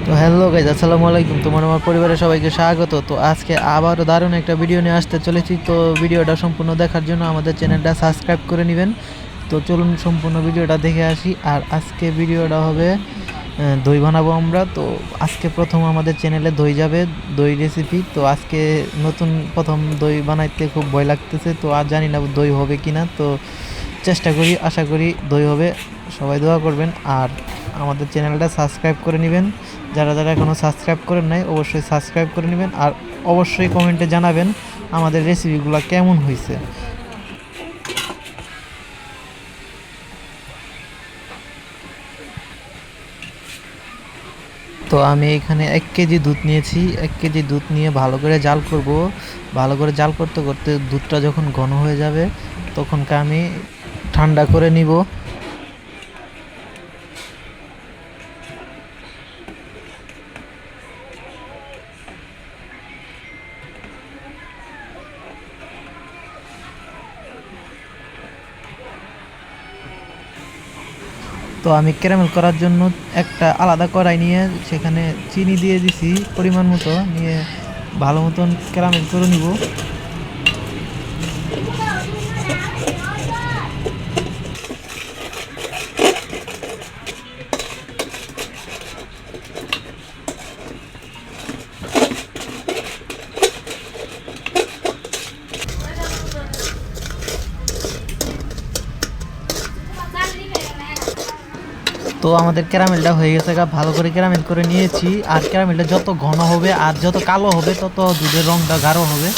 তো hello guys, আসসালামু আলাইকুম। তোমার আমার পরিবারের সবাইকে স্বাগত। তো আজকে আবারও দারুণ একটা ভিডিও নিয়ে আসতে চলেছি। তো ভিডিওটা সম্পূর্ণ দেখার জন্য আমাদের চ্যানেলটা সাবস্ক্রাইব করে নেবেন। তো চলুন সম্পূর্ণ ভিডিওটা দেখে আসি। আর আজকে ভিডিওটা হবে দই বানাবো আমরা। তো আজকে প্রথম আমাদের চ্যানেলে দই যাবে, দই রেসিপি। তো আজকে নতুন প্রথম দই বানাইতে খুব ভয় লাগতেছে। তো আর জানি না দই হবে কি না। তো চেষ্টা করি, আশা করি দই হবে। সবাই দোয়া করবেন আর আমাদের চ্যানেলটা সাবস্ক্রাইব করে নেবেন। যারা যারা এখনও সাবস্ক্রাইব করেন নাই অবশ্যই সাবস্ক্রাইব করে নেবেন। আর অবশ্যই কমেন্টে জানাবেন আমাদের রেসিপিগুলো কেমন হয়েছে। তো আমি এখানে 1 কেজি দুধ নিয়েছি। 1 কেজি দুধ নিয়ে ভালো করে জাল করব। ভালো করে জাল করতে করতে দুধটা যখন ঘন হয়ে যাবে তখনকে আমি ঠান্ডা করে নিব। তো আমি ক্যারামেল করার জন্য একটা আলাদা কড়াই নিয়ে সেখানে চিনি দিয়ে দিছি পরিমাণ মতো, নিয়ে ভালো মতন ক্যারামেল করে নিব। তো আমাদের ক্যারামেলটা হয়ে গেছে, ভালো করে ক্যারামেল করে নিয়েছি। আর ক্যারামেলটা যত ঘন হবে আর যত কালো হবে তত দুধের রঙটা গাঢ় হবে।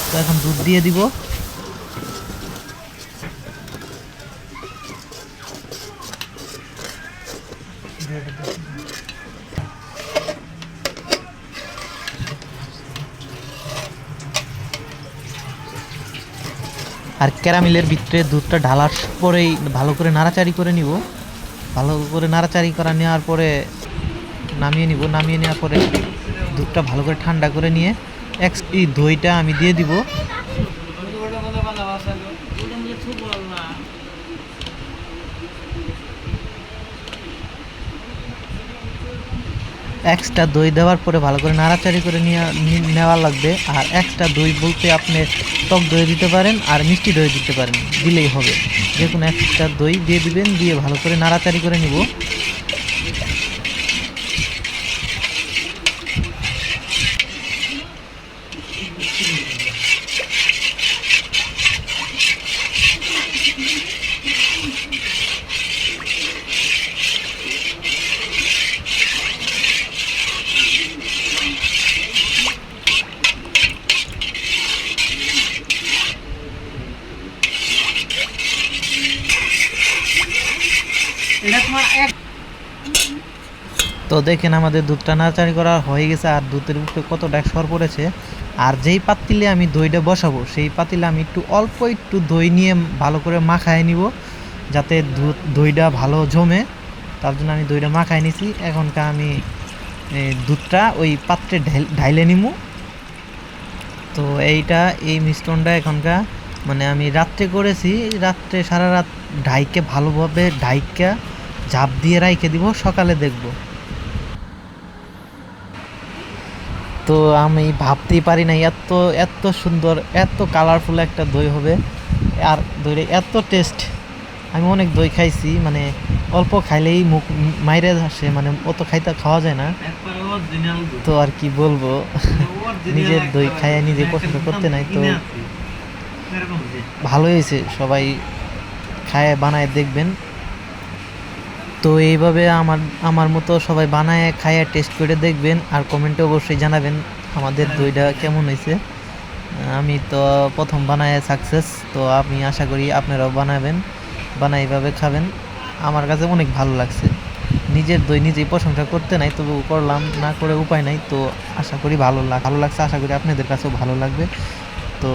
তো এখন দুধ দিয়ে দিব। আর ক্যারামেলের ভিতরে দুধটা ঢালার পরেই ভালো করে নাড়াচাড়ি করে নিব। ভালো করে নাড়াচাড়ি করা নেওয়ার পরে নামিয়ে নিব। নামিয়ে নেওয়ার পরে দুধটা ভালো করে ঠান্ডা করে নিয়ে এই দইটা আমি দিয়ে দিব। এক্সট্রা দই দেওয়ার পরে ভালো করে নাড়াচাড়ি করে নেওয়া লাগবে। আর এক্সট্রা দই বলতে আপনি টক দই দিতে পারেন আর মিষ্টি দই দিতে পারেন, দিলেই হবে। যে কোনো এক্সট্রা দই দিয়ে দিবেন, দিয়ে ভালো করে নাড়াচাড়ি করে নিব। তো দেখেন আমাদের দুধটা নাড়াচাড়ি করা হয়ে গেছে আর দুধের উপরে কতটা সর পড়েছে। আর যেই পাতিলে আমি দইটা বসাবো সেই পাতিলে আমি অল্প একটু দই নিয়ে ভালো করে মাখায় নিব, যাতে দইটা ভালো জমে। তার জন্য আমি দইটা মাখায় নিছি। এখনকার আমি দুধটা ওই পাত্রে ঢাইলে নিব। তো এই মিশ্রণটা এখনকার মানে আমি রাত্রে করেছি। রাত্রে সারা রাত ভালোভাবে ঢাইকা ঝাঁপ দিয়ে রাইখে দিব, সকালে দেখব। তো আমি ভাবতেই পারি না এত এত সুন্দর এত কালারফুল একটা দই হবে। আর দইটা এত টেস্ট। আমি অনেক দই খাইছি, মানে অল্প খাইলেই মুখ মাইরে আসে, মানে অত খাওয়া যায় না। তো আর কি বলবো, নিজের দই খাইয়া নিজে পছন্দ করতে নাই। তো ভালো হয়েছে, সবাই খায় বানায় দেখবেন। তো এইভাবে আমার আমার মতো সবাই বানায় খাইয়া টেস্ট করে দেখবেন আর কমেন্টে অবশ্যই জানাবেন আমাদের দইটা কেমন হয়েছে। আমি তো প্রথম বানায় সাকসেস। তো আমি আশা করি আপনারাও বানাবেন, বানাই এইভাবে খাবেন। আমার কাছে অনেক ভালো লাগছে। নিজের দই নিজেই প্রশংসা করতে নাই, তবু করলাম, না করে উপায় নাই। তো আশা করি ভালো লাগছে। আশা করি আপনাদের কাছেও ভালো লাগবে। তো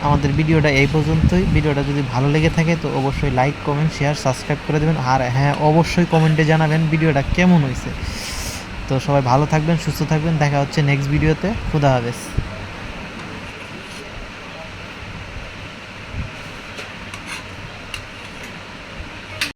আমাদের ভিডিওটা এই পর্যন্তই। ভিডিওটা যদি ভালো লেগে থাকে তো অবশ্যই লাইক, কমেন্ট, শেয়ার, সাবস্ক্রাইব করে দেবেন। আর হ্যাঁ, অবশ্যই কমেন্টে জানাবেন ভিডিওটা কেমন হয়েছে। তো সবাই ভালো থাকবেন, সুস্থ থাকবেন। দেখা হচ্ছে নেক্সট ভিডিওতে। খুদা হাফেজ।